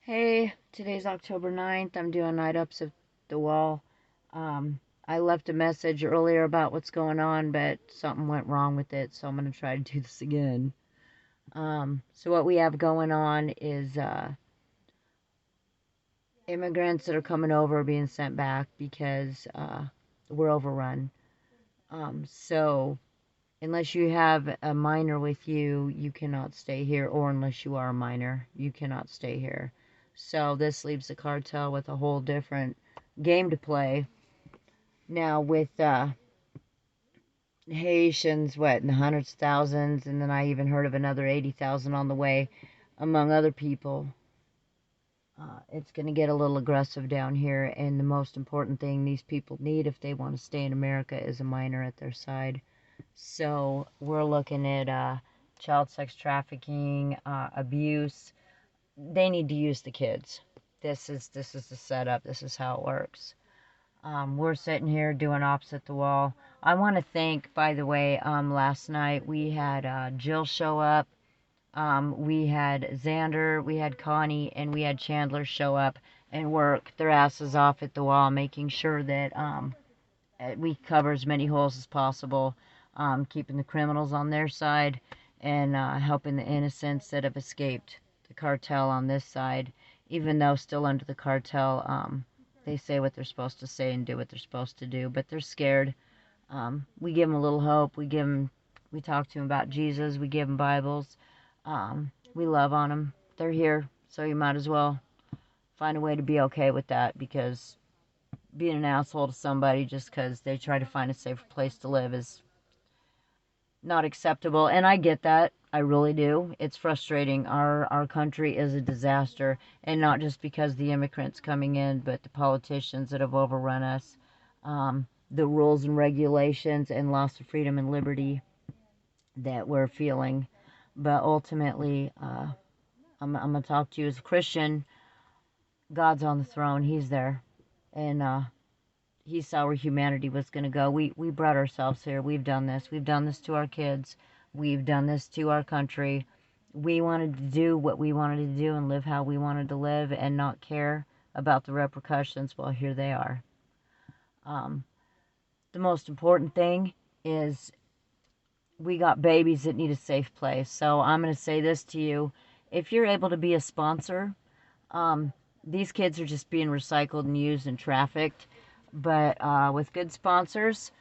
Hey, today's October 9th. I'm doing night ups at the wall. I left a message earlier about what's going on, but something went wrong with it, so I'm going to try to do this again. So what we have going on is immigrants that are coming over are being sent back because we're overrun. So unless you have a minor with you, you cannot stay here, or unless you are a minor, you cannot stay here. So this leaves the cartel with a whole different game to play. Now with Haitians, what, in the hundreds of thousands, and then I even heard of another 80,000 on the way, among other people. It's going to get a little aggressive down here, and the most important thing these people need if they want to stay in America is a minor at their side. So we're looking at child sex trafficking, abuse. They need to use the kids. This is the setup. This is how it works. We're sitting here doing opposite the wall. I want to thank, by the way, last night we had Jill show up. We had Xander, we had Connie, and we had Chandler show up and work their asses off at the wall, making sure that we cover as many holes as possible, keeping the criminals on their side and helping the innocents that have escaped the cartel on this side, even though still under the cartel. They say what they're supposed to say and do what they're supposed to do, but they're scared. We give them a little hope. We talk to them about Jesus. We give them Bibles. We love on them. They're here, so you might as well find a way to be okay with that, because being an asshole to somebody just because they try to find a safer place to live is not acceptable. And I get that. I really do. It's frustrating. Our country is a disaster, and not just because the immigrants coming in, but the politicians that have overrun us, the rules and regulations and loss of freedom and liberty that we're feeling. But ultimately, I'm gonna talk to you as a Christian. God's on the throne. He's there, and he saw where humanity was going to go. We brought ourselves here. We've done this. We've done this to our kids. We've done this to our country. We wanted to do what we wanted to do and live how we wanted to live and not care about the repercussions. Well, here they are. Um, the most important thing is we got babies that need a safe place. So I'm going to say this to you. If you're able to be a sponsor, um, these kids are just being recycled and used and trafficked. But with good sponsors,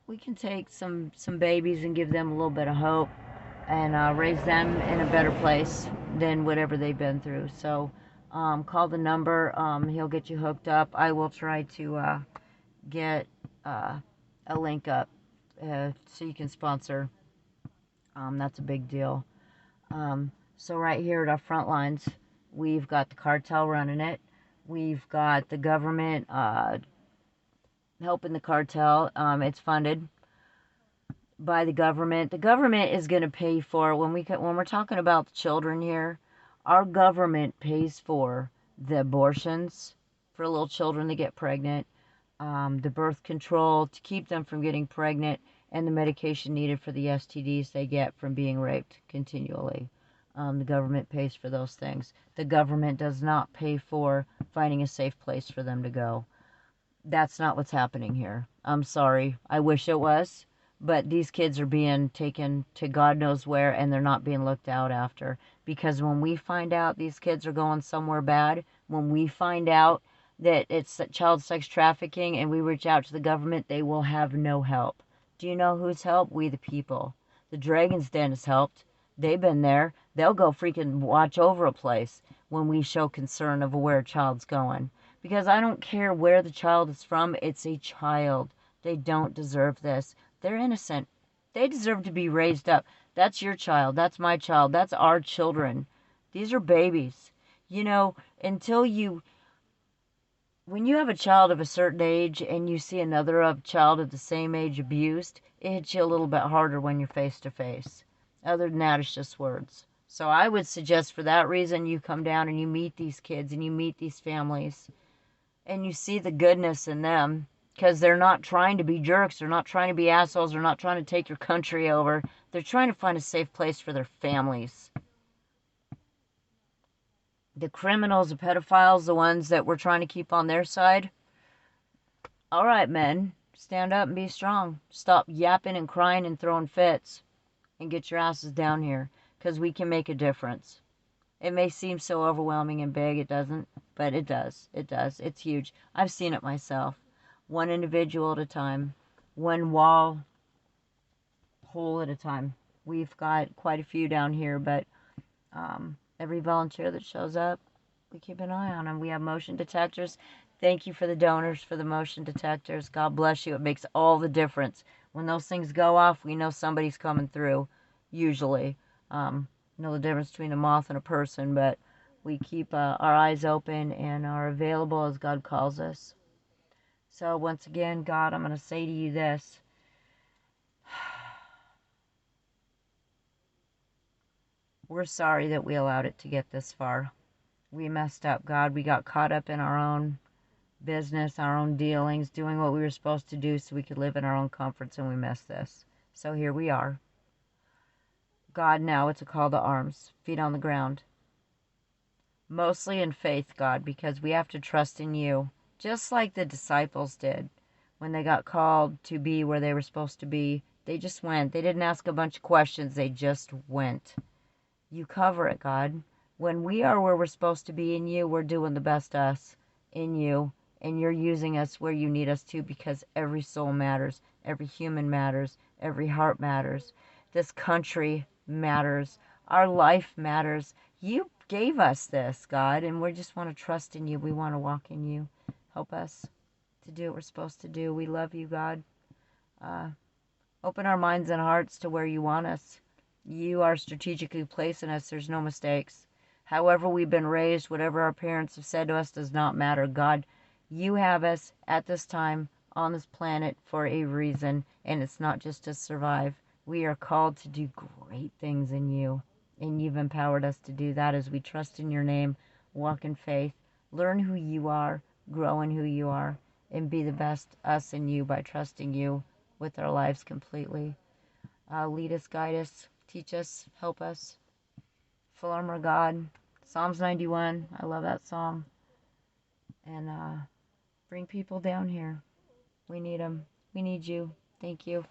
we can take some babies and give them a little bit of hope and raise them in a better place than whatever they've been through. So call the number. He'll get you hooked up. I will try to get a link up so you can sponsor. That's a big deal. So right here at our front lines, we've got the cartel running it. We've got the government helping the cartel. It's funded by the government. The government is going to pay for when we're talking about the children here. Our government pays for the abortions for little children that get pregnant, the birth control to keep them from getting pregnant, and the medication needed for the STDs they get from being raped continually. The government pays for those things. The government does not pay for finding a safe place for them to go. That's not what's happening here. I'm sorry. I wish it was. But these kids are being taken to God knows where, and they're not being looked out after. Because when we find out these kids are going somewhere bad, when we find out that it's child sex trafficking and we reach out to the government, they will have no help. Do you know who's helped? We the people. The Dragon's Den has helped. They've been there. They'll go freaking watch over a place when we show concern of where a child's going. Because I don't care where the child is from, it's a child. They don't deserve this. They're innocent. They deserve to be raised up. That's your child. That's my child. That's our children. These are babies. You know, when you have a child of a certain age and you see another child of the same age abused, it hits you a little bit harder when you're face to face. Other than that, it's just words. So I would suggest for that reason you come down and you meet these kids and you meet these families and you see the goodness in them, because they're not trying to be jerks, they're not trying to be assholes, they're not trying to take your country over. They're trying to find a safe place for their families. The criminals, the pedophiles, the ones that we're trying to keep on their side. All right, men, stand up and be strong. Stop yapping and crying and throwing fits and get your asses down here, because we can make a difference. It may seem so overwhelming and big, it doesn't, but it does. It does. It's huge. I've seen it myself. One individual at a time, one wall hole at a time. We've got quite a few down here, but every volunteer that shows up, we keep an eye on them. We have motion detectors. Thank you for the donors for the motion detectors. God bless you. It makes all the difference. When those things go off, we know somebody's coming through, usually. Know the difference between a moth and a person, but we keep our eyes open and are available as God calls us. So once again, God, I'm going to say to you this. We're sorry that we allowed it to get this far. We messed up, God. We got caught up in our own business, our own dealings, doing what we were supposed to do so we could live in our own comforts, and we missed this. So here we are. God, now it's a call to arms, feet on the ground. Mostly in faith, God, because we have to trust in you, just like the disciples did when they got called to be where they were supposed to be. They just went. They didn't ask a bunch of questions. They just went. You cover it, God. When we are where we're supposed to be in you, we're doing the best us in you, and you're using us where you need us to, because every soul matters, every human matters, every heart matters. This country matters. Our life matters. You gave us this, God, and we just want to trust in you. We want to walk in you. Help us to do what we're supposed to do. We love you, God. Open our minds and hearts to where you want us. You are strategically placing us. There's no mistakes. However we've been raised, whatever our parents have said to us does not matter. God, you have us at this time on this planet for a reason, and it's not just to survive. We are called to do great things in you, and you've empowered us to do that as we trust in your name, walk in faith, learn who you are, grow in who you are, and be the best us and you by trusting you with our lives completely. Lead us, guide us, teach us, help us. Full armor God. Psalms 91. I love that song. And bring people down here. We need them. We need you. Thank you.